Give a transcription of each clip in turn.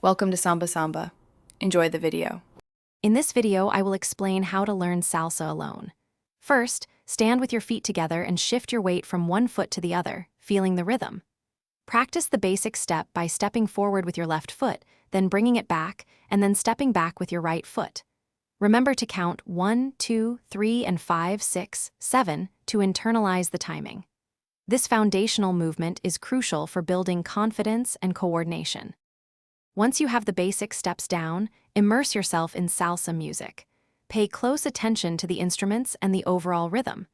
Welcome to Samba Samba. Enjoy the video. In this video, I will explain how to learn salsa alone. First, stand with your feet together and shift your weight from one foot to the other, feeling the rhythm. Practice the basic step by stepping forward with your left foot, then bringing it back, and then stepping back with your right foot. Remember to count 1, 2, 3, and 5, 6, 7 to internalize the timing. This foundational movement is crucial for building confidence and coordination. Once you have the basic steps down, immerse yourself in salsa music. Pay close attention to the instruments and the overall rhythm.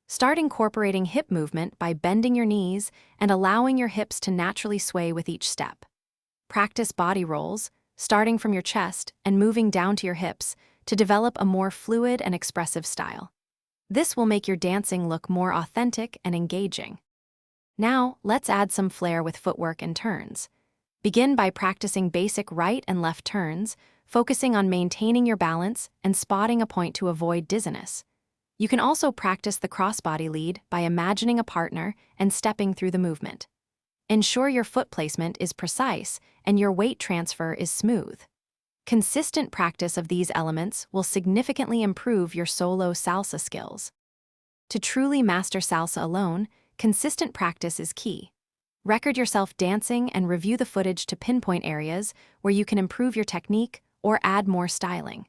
Start incorporating hip movement by bending your knees and allowing your hips to naturally sway with each step. Practice body rolls, starting from your chest and moving down to your hips to develop a more fluid and expressive style. This will make your dancing look more authentic and engaging. Now, let's add some flair with footwork and turns. Begin by practicing basic right and left turns, focusing on maintaining your balance and spotting a point to avoid dizziness. You can also practice the crossbody lead by imagining a partner and stepping through the movement. Ensure your foot placement is precise and your weight transfer is smooth. Consistent practice of these elements will significantly improve your solo salsa skills. To truly master salsa alone, consistent practice is key. Record yourself dancing and review the footage to pinpoint areas where you can improve your technique or add more styling.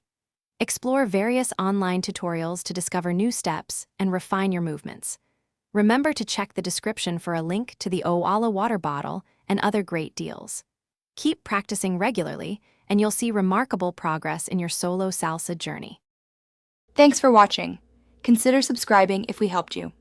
Explore various online tutorials to discover new steps and refine your movements. Remember to check the description for a link to the Owala water bottle and other great deals. Keep practicing regularly, and you'll see remarkable progress in your solo salsa journey. Thanks for watching. Consider subscribing if we helped you.